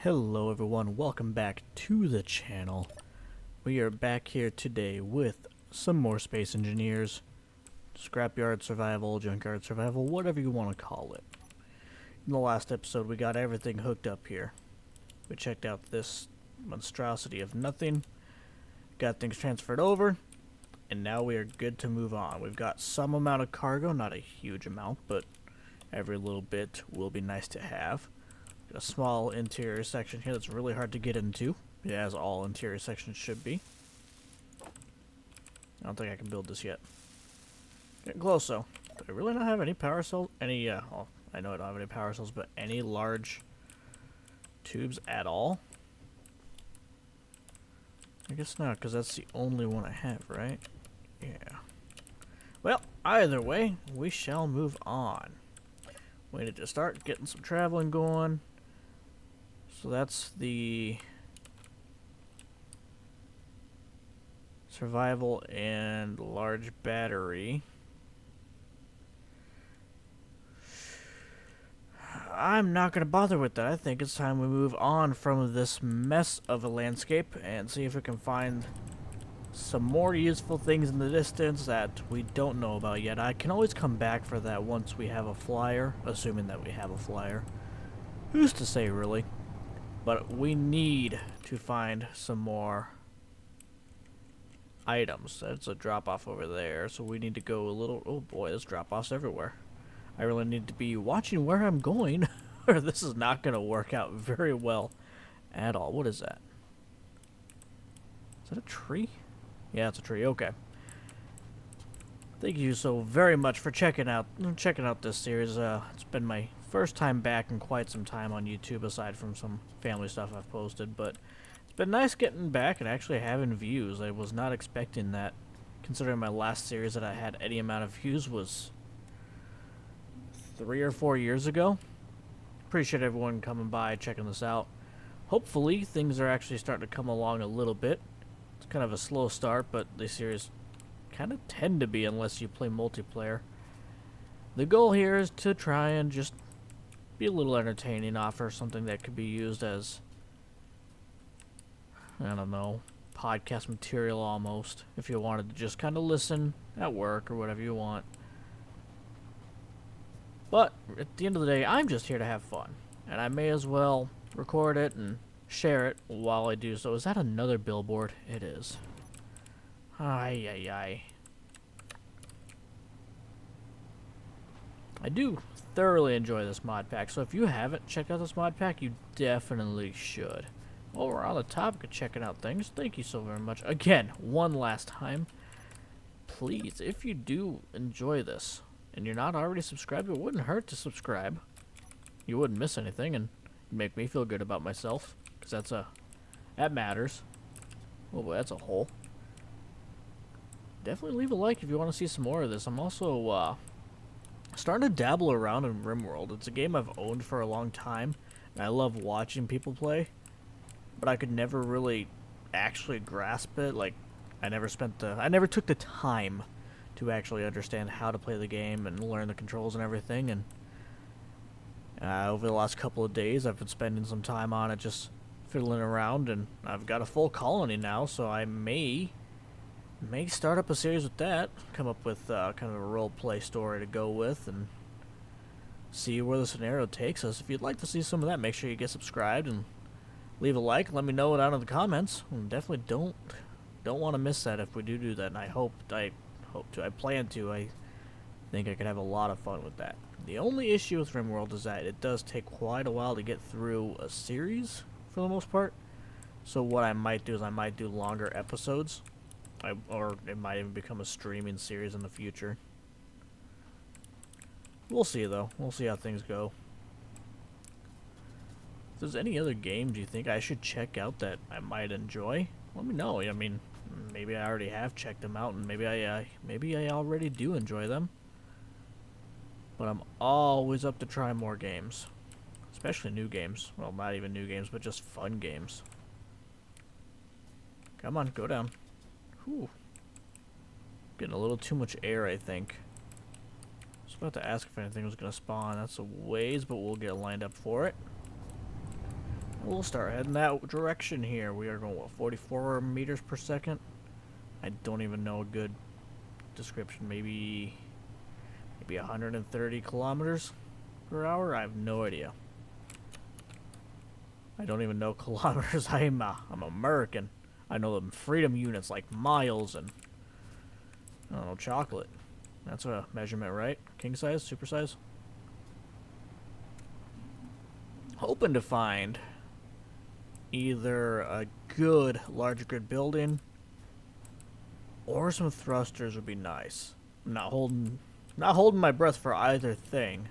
Hello everyone, welcome back to the channel. We are back here today with some more Space Engineers, Scrapyard Survival, Junkyard Survival, whatever you want to call it. In the last episode we got everything hooked up here. We checked out this monstrosity of nothing, got things transferred over, and now we are good to move on. We've got some amount of cargo, not a huge amount, but every little bit will be nice to have. A small interior section here that's really hard to get into, as all interior sections should be. I don't think I can build this yet. Getting close though. Do I really not have any power cells? Well, I know I don't have any power cells, but any large tubes at all? I guess not, because that's the only one I have, right? Yeah. Well, either way, we shall move on. We need to start getting some traveling going. So that's the survival and large battery. I'm not going to bother with that. I think it's time we move on from this mess of a landscape and see if we can find some more useful things in the distance that we don't know about yet. I can always come back for that once we have a flyer, assuming that we have a flyer. Who's to say, really? But we need to find some more items. That's a drop-off over there, so we need to go a little... Oh boy, there's drop-offs everywhere. I really need to be watching where I'm going, or this is not going to work out very well at all. What is that? Is that a tree? Yeah, it's a tree. Okay. Thank you so very much for checking out this series. It's been my first time back in quite some time on YouTube, aside from some family stuff I've posted, but it's been nice getting back and actually having views. I was not expecting that, considering my last series that I had any amount of views was 3 or 4 years ago. Appreciate everyone coming by, checking this out. Hopefully things are actually starting to come along a little bit. It's kind of a slow start, but these series kind of tend to be unless you play multiplayer. The goal here is to try and just be a little entertaining, offer something that could be used as, I don't know, podcast material almost, if you wanted to just kind of listen at work or whatever you want. But at the end of the day, I'm just here to have fun, and I may as well record it and share it while I do so. Is that another billboard? It is. Ay, ay, ay. I do thoroughly enjoy this mod pack, so if you haven't checked out this mod pack, you definitely should. While we're on the topic of checking out things, thank you so very much. Again, one last time, please, if you do enjoy this, and you're not already subscribed, it wouldn't hurt to subscribe. You wouldn't miss anything, and make me feel good about myself, because that matters. Oh boy, that's a hole. Definitely leave a like if you want to see some more of this. I'm also starting to dabble around in RimWorld. It's a game I've owned for a long time, and I love watching people play, but I could never really actually grasp it. Like, I never took the time to actually understand how to play the game and learn the controls and everything, and over the last couple of days I've been spending some time on it, just fiddling around, and I've got a full colony now, so I may start up a series with that, come up with kind of a role-play story to go with, and see where the scenario takes us. If you'd like to see some of that, make sure you get subscribed and leave a like. Let me know it down in the comments. And definitely don't want to miss that if we do that, and I plan to. I think I could have a lot of fun with that. The only issue with RimWorld is that it does take quite a while to get through a series, for the most part. So what I might do is I might do longer episodes. Or it might even become a streaming series in the future. We'll see, though. We'll see how things go. If there's any other games you think I should check out that I might enjoy, let me know. I mean, maybe I already have checked them out, and maybe I already do enjoy them. But I'm always up to try more games. Especially new games. Well, not even new games, but just fun games. Come on, go down. Whew. Getting a little too much air, I think. I was about to ask if anything was going to spawn. That's a ways, but we'll get lined up for it. We'll start heading that direction here. We are going, what, 44 meters per second? I don't even know a good description. Maybe 130 kilometers per hour? I have no idea. I don't even know kilometers. I'm American. I know them freedom units like miles and, I don't know, chocolate. That's a measurement, right? King size? Super size? Hoping to find either a good large grid building or some thrusters would be nice. I'm not holding my breath for either thing,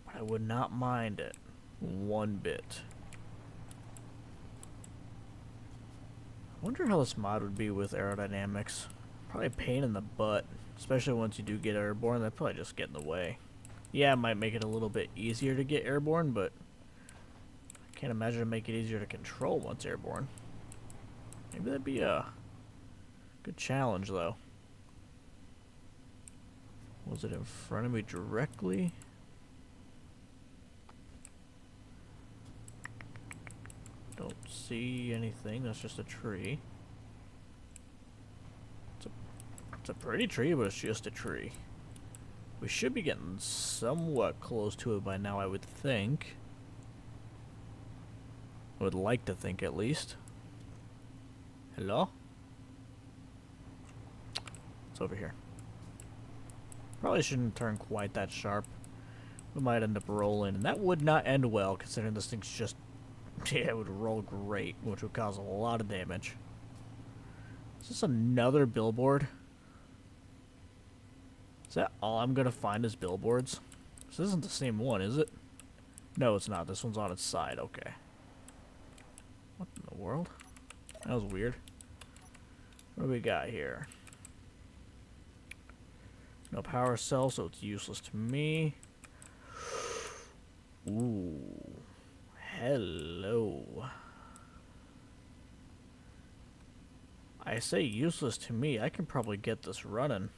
but I would not mind it one bit. I wonder how this mod would be with aerodynamics. Probably a pain in the butt, especially once you do get airborne. That'd probably just get in the way. Yeah, it might make it a little bit easier to get airborne, but I can't imagine it'd make it easier to control once airborne. Maybe that'd be a good challenge, though. Was it in front of me directly? Don't see anything. That's just a tree. It's a pretty tree, but it's just a tree. We should be getting somewhat close to it by now, I would think. I would like to think, at least. Hello? It's over here. Probably shouldn't turn quite that sharp. We might end up rolling, and that would not end well, considering this thing's just... Yeah, it would roll great, which would cause a lot of damage. Is this another billboard? Is that all I'm gonna find is billboards? This isn't the same one, is it? No, it's not. This one's on its side. Okay. What in the world? That was weird. What do we got here? No power cell, so it's useless to me. Ooh. Hello. I say useless to me. I can probably get this running.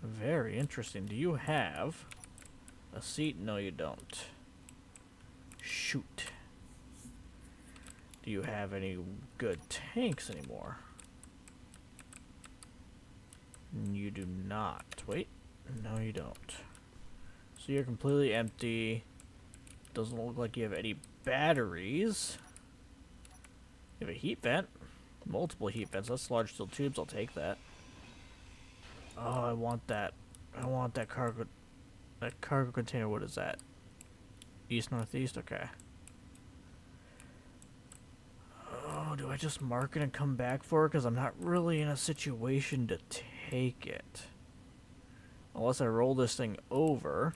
Very interesting. Do you have a seat? No, you don't. Shoot. Do you have any good tanks anymore? You do not. Wait. No, you don't. So you're completely empty. Doesn't look like you have any batteries. You have a heat vent. Multiple heat vents. That's large steel tubes. I'll take that. Oh, I want that. I want that cargo. That cargo container. What is that? East, northeast? Okay. Oh, do I just mark it and come back for it? Because I'm not really in a situation to take it. Unless I roll this thing over.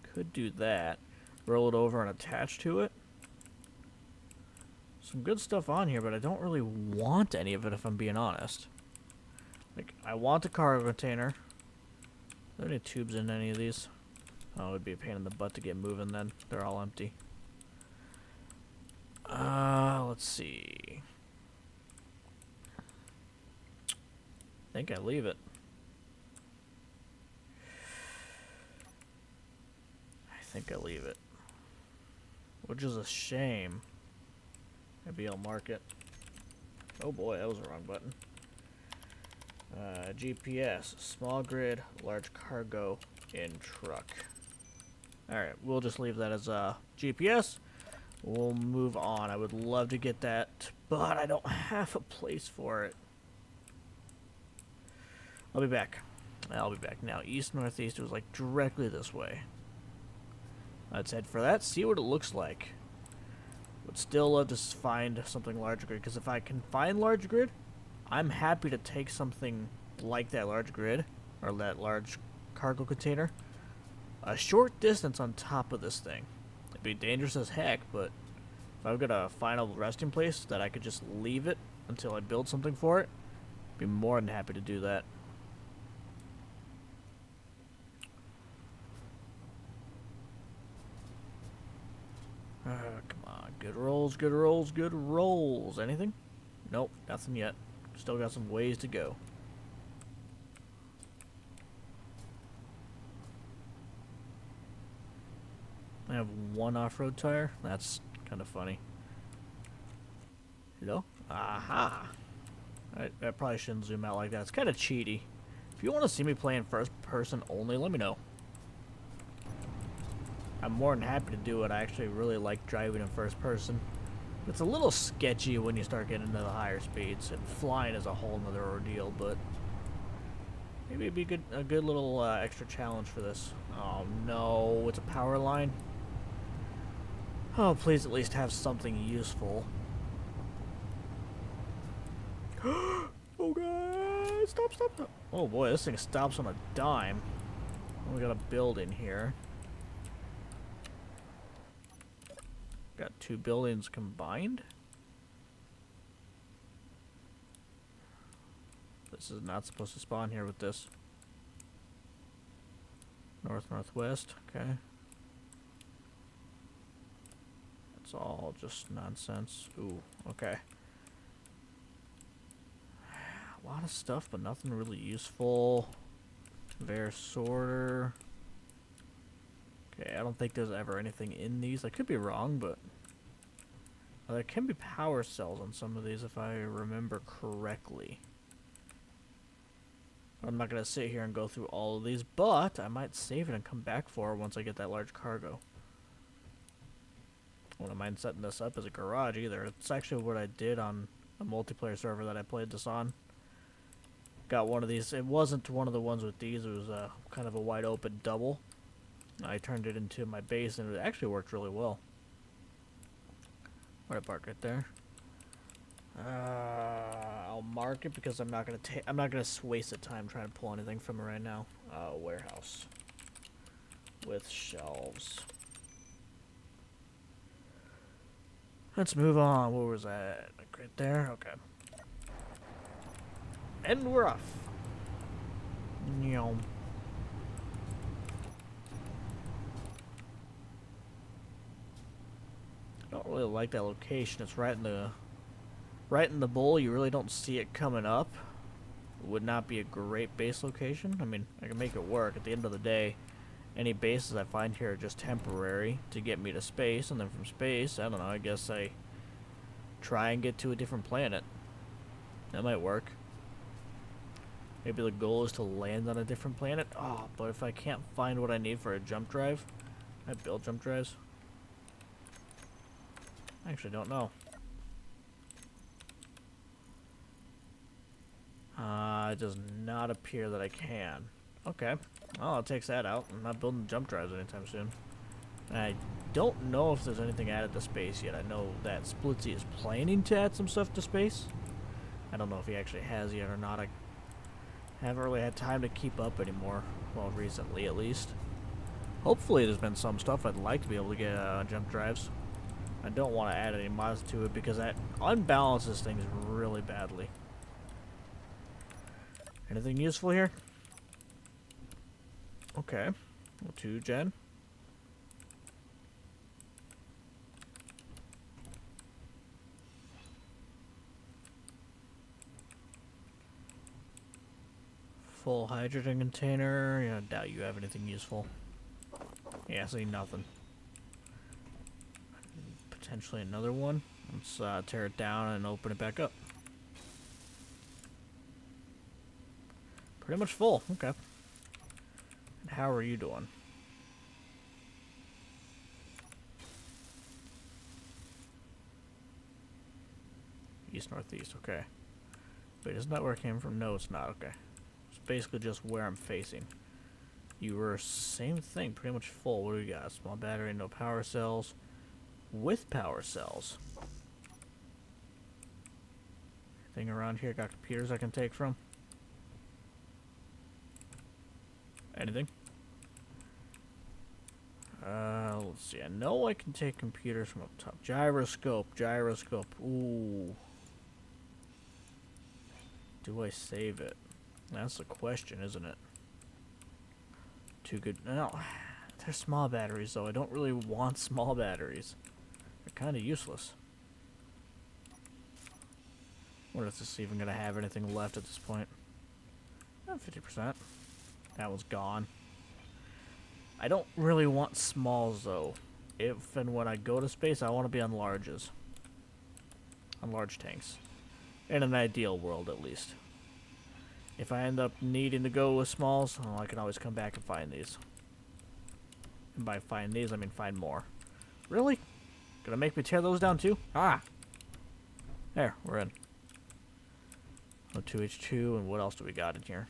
Could do that. Roll it over and attach to it. Some good stuff on here, but I don't really want any of it if I'm being honest. Like, I want the cargo container. Are there any tubes in any of these? Oh, it would be a pain in the butt to get moving then. They're all empty. Let's see. I think I leave it. I think I leave it. Which is a shame. Maybe I'll mark it. Oh boy, that was the wrong button. GPS, small grid, large cargo, in truck. Alright, we'll just leave that as GPS. We'll move on. I would love to get that, but I don't have a place for it. I'll be back. I'll be back now. East, northeast, it was like directly this way. Let's head for that, see what it looks like. Would still love to find something large grid, because if I can find large grid, I'm happy to take something like that large grid, or that large cargo container, a short distance on top of this thing. It'd be dangerous as heck, but if I've got a final resting place that I could just leave it until I build something for it, I'd be more than happy to do that. Come on, good rolls, good rolls, good rolls. Anything? Nope, nothing yet. Still got some ways to go. I have one off-road tire. That's kind of funny. Hello? Aha! I probably shouldn't zoom out like that. It's kind of cheaty. If you want to see me playing first person only, let me know. I'm more than happy to do it. I actually really like driving in first person. It's a little sketchy when you start getting into the higher speeds, and flying is a whole nother ordeal, but maybe it'd be a good little extra challenge for this. Oh no, it's a power line. Oh, please at least have something useful. Oh god, stop, stop, stop. Oh boy, this thing stops on a dime. We got a building here. Got two buildings combined. This is not supposed to spawn here with this. North, northwest, okay. It's all just nonsense. Ooh, okay. A lot of stuff, but nothing really useful. Conveyor sorter. Okay, I don't think there's ever anything in these. I could be wrong, but there can be power cells on some of these if I remember correctly. I'm not going to sit here and go through all of these, but I might save it and come back for it once I get that large cargo. I wouldn't mind setting this up as a garage either. It's actually what I did on a multiplayer server that I played this on. Got one of these. It wasn't one of the ones with these. It was kind of a wide open double. I turned it into my base, and it actually worked really well. Where'd I park? Right there. I'll mark it because I'm not gonna waste the time trying to pull anything from it right now. Warehouse with shelves. Let's move on. Where was that? Like right there. Okay. And we're off. Nyom. I don't really like that location. It's right in the bowl. You really don't see it coming up. It would not be a great base location. I mean, I can make it work. At the end of the day, any bases I find here are just temporary to get me to space, and then from space, I don't know, I guess I try and get to a different planet. That might work. Maybe the goal is to land on a different planet. Oh, but if I can't find what I need for a jump drive, I build jump drives. I actually don't know. It does not appear that I can. Okay. Well, it takes that out. I'm not building jump drives anytime soon. I don't know if there's anything added to space yet. I know that Splitsy is planning to add some stuff to space. I don't know if he actually has yet or not. I haven't really had time to keep up anymore. Well, recently at least. Hopefully there's been some stuff. I'd like to be able to get jump drives. I don't want to add any mods to it because that unbalances things really badly. Anything useful here? Okay. Well, 2 gen. Full hydrogen container. Yeah, I doubt you have anything useful. Yeah, see nothing. Potentially another one. Let's tear it down and open it back up. Pretty much full. Okay. And how are you doing? East, northeast. Okay. Wait, isn't that where it came from? No, it's not. Okay. It's basically just where I'm facing. You were same thing. Pretty much full. What do we got? Small battery, no power cells. With power cells. Anything around here? Got computers I can take from? Anything? Let's see. I know I can take computers from up top. Gyroscope. Gyroscope. Ooh. Do I save it? That's the question, isn't it? Too good. No. They're small batteries, though. I don't really want small batteries. They're kind of useless. Wonder if this is even going to have anything left at this point. 50%. That one's gone. I don't really want smalls, though. if and when I go to space, I want to be on larges. On large tanks. In an ideal world, at least. If I end up needing to go with smalls, well, I can always come back and find these. And by find these, I mean find more. Really? Gonna make me tear those down too? Ah! There, we're in. O2H2, and what else do we got in here?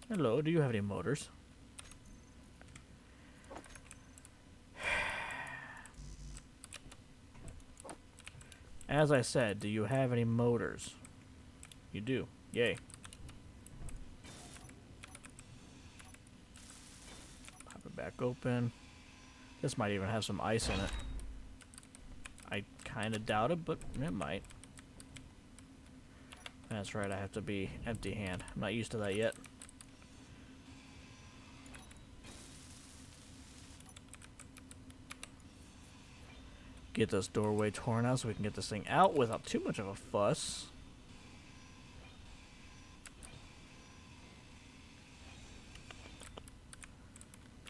Hello, do you have any motors? As I said, do you have any motors? You do. Yay. Pop it back open. This might even have some ice in it. I kind of doubt it, but it might. That's right, I have to be empty hand. I'm not used to that yet. Get this doorway torn out so we can get this thing out without too much of a fuss.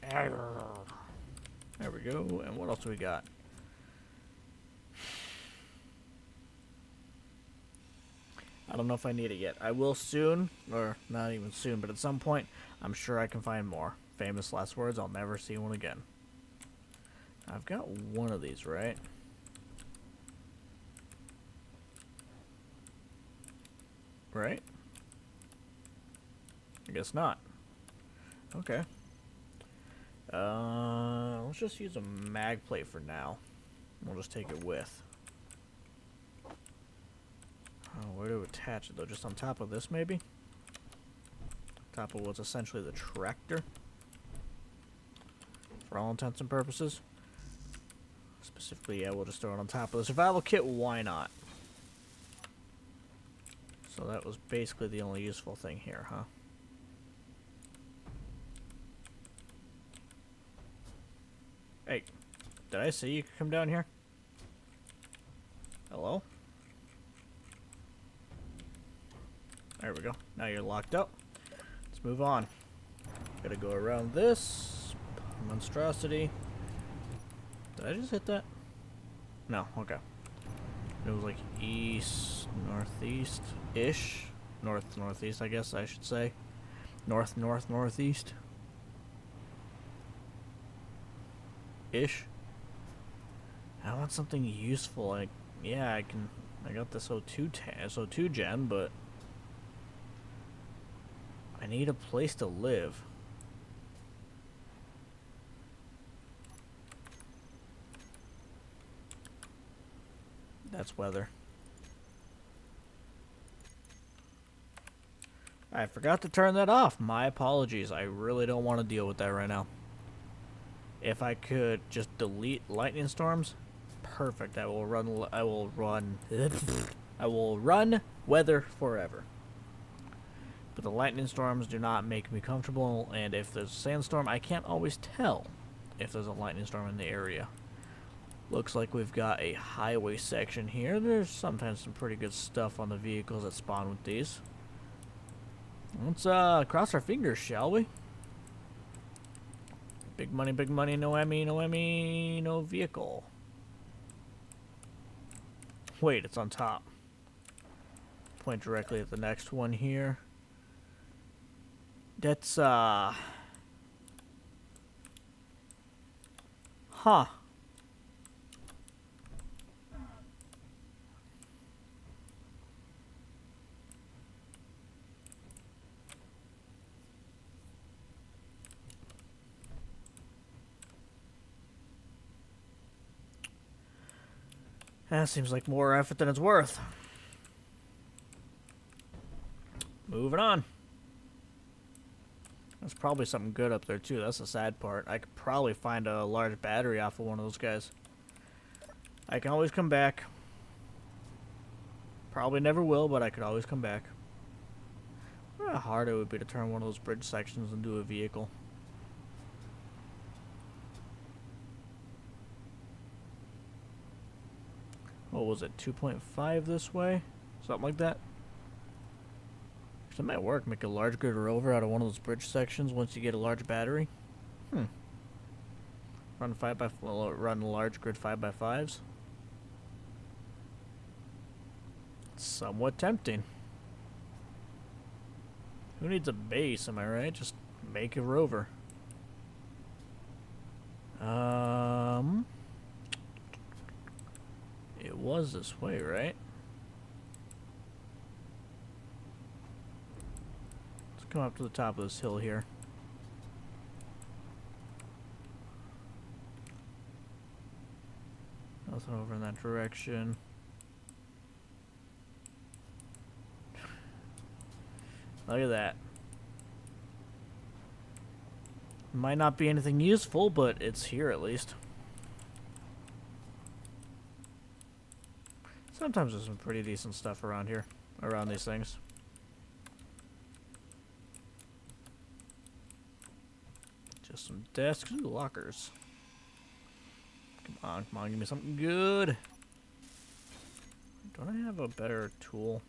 There we go. And what else do we got? I don't know if I need it yet. I will soon, or not even soon, but at some point, I'm sure I can find more. Famous last words, I'll never see one again. I've got one of these, right? Right? I guess not. Okay. Let's just use a mag plate for now. We'll just take it with. Oh, where to attach it though? Just on top of this, maybe? Top of what's essentially the tractor. For all intents and purposes. Specifically, yeah, we'll just throw it on top of the survival kit. Why not? So that was basically the only useful thing here, huh? Hey, did I say you could come down here? Hello? There we go. Now you're locked up. Let's move on. Gotta go around this monstrosity. Did I just hit that? No, okay. It was like east, northeast-ish. North-northeast, I guess I should say. North-north-northeast. Ish. I want something useful. Like, yeah, I got this O2 gen, but I need a place to live. That's weather. I forgot to turn that off. My apologies. I really don't want to deal with that right now. If I could just delete lightning storms, perfect. I will run weather forever. But the lightning storms do not make me comfortable, and if there's a sandstorm, I can't always tell if there's a lightning storm in the area. Looks like we've got a highway section here. There's sometimes some pretty good stuff on the vehicles that spawn with these. Let's cross our fingers, shall we? Big money, no Emmy, no Emmy, no vehicle. Wait, it's on top. Point directly at the next one here. That's, huh. That seems like more effort than it's worth. Moving on. There's probably something good up there too. That's the sad part. I could probably find a large battery off of one of those guys. I can always come back. Probably never will, but I could always come back. I wonder how hard it would be to turn one of those bridge sections into a vehicle. What was it? 2.5 this way? Something like that? That might work. Make a large grid rover out of one of those bridge sections once you get a large battery. Run run large grid 5x5s. Somewhat tempting. Who needs a base, am I right? Just make a rover. It was this way, right? Let's come up to the top of this hill here. Nothing over in that direction. Look at that. Might not be anything useful, but it's here at least. Sometimes there's some pretty decent stuff around here, around these things. Just some desks. Ooh, lockers. Come on, give me something good. Don't I have a better tool?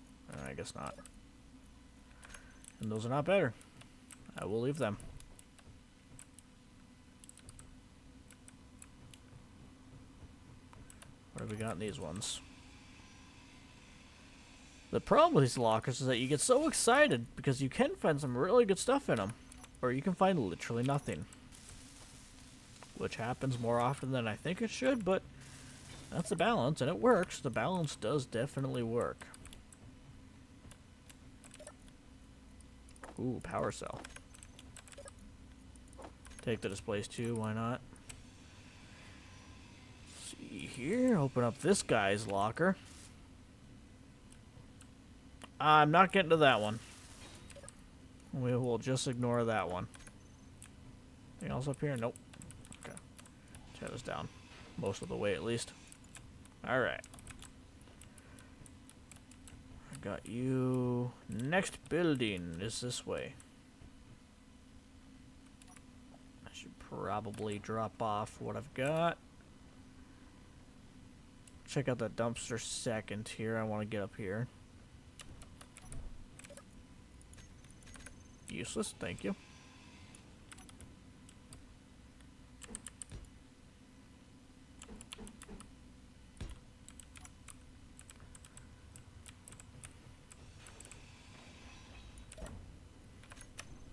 I guess not. And those are not better. I will leave them. What have we got in these ones? The problem with these lockers is that you get so excited because you can find some really good stuff in them. Or you can find literally nothing. Which happens more often than I think it should, but that's the balance, and it works. The balance does definitely work. Ooh, power cell. Take the displays too, why not? Let's see here, open up this guy's locker. I'm not getting to that one. We will just ignore that one. Anything else up here? Nope. Okay. Tear this down. Most of the way, at least. Alright. I got you. Next building is this way. I should probably drop off what I've got. Check out that dumpster second here. I want to get up here. Useless, thank you.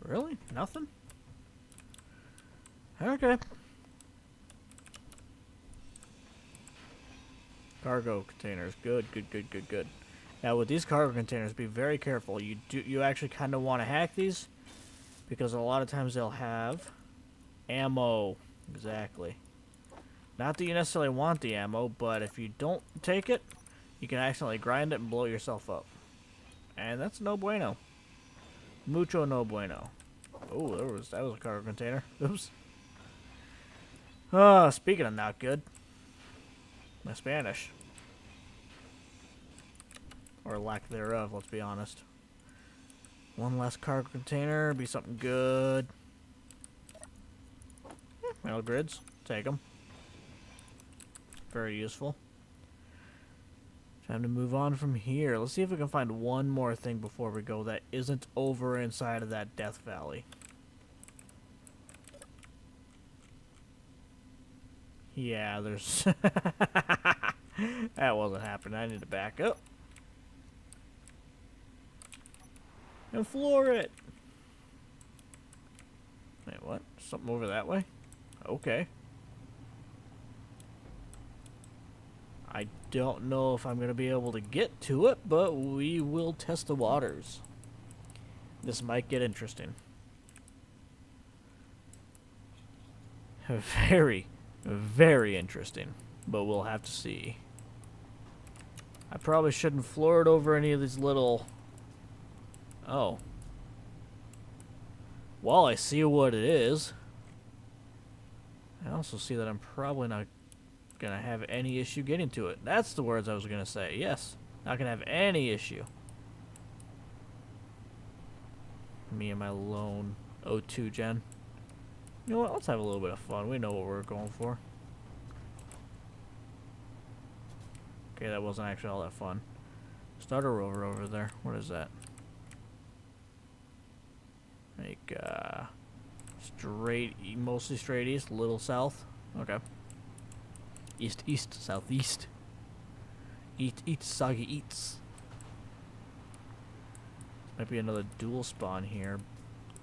Really? Nothing? Okay. Cargo containers. Good. Now with these cargo containers, be very careful. You actually kind of want to hack these because a lot of times they'll have ammo. Exactly. Not that you necessarily want the ammo, but if you don't take it, you can accidentally grind it and blow yourself up. And that's no bueno. Mucho no bueno. Oh, that was a cargo container. Oops. Speaking of not good, my Spanish. Or lack thereof, let's be honest. One less cargo container, be something good. Metal grids, take them. Very useful. Time to move on from here. Let's see if we can find one more thing before we go that isn't over inside of that Death Valley. Yeah, there's... That wasn't happening. I need to back up. And floor it! Wait, what? Something over that way? Okay. I don't know if I'm going to be able to get to it, but we will test the waters. This might get interesting. Very, very interesting, but we'll have to see. I probably shouldn't floor it over any of these little... Oh. Well, I see what it is. I also see that I'm probably not gonna have any issue getting to it. That's the words I was gonna say. Yes. Not gonna have any issue. Me and my lone O2 gen. You know what? Let's have a little bit of fun. We know what we're going for. Okay, that wasn't actually all that fun. Starter rover over there. What is that? Like, mostly straight east, little south. Okay. East, east, southeast. Eat, soggy eats. Might be another dual spawn here.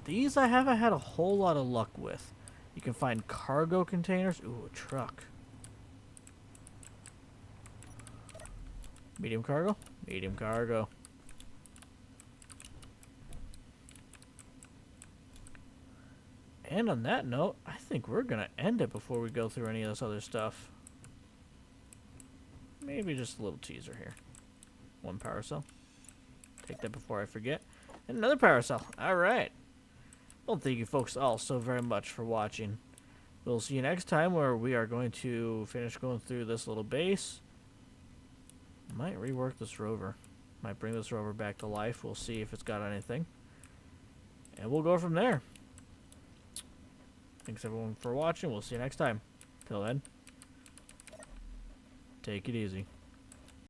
These I haven't had a whole lot of luck with. You can find cargo containers. Ooh, a truck. Medium cargo? Medium cargo. And on that note, I think we're going to end it before we go through any of this other stuff. Maybe just a little teaser here. One power cell. Take that before I forget. And another power cell. Alright. Well, thank you folks all so very much for watching. We'll see you next time where we are going to finish going through this little base. Might rework this rover. Might bring this rover back to life. We'll see if it's got anything. And we'll go from there. Thanks everyone for watching. We'll see you next time. Till then, take it easy.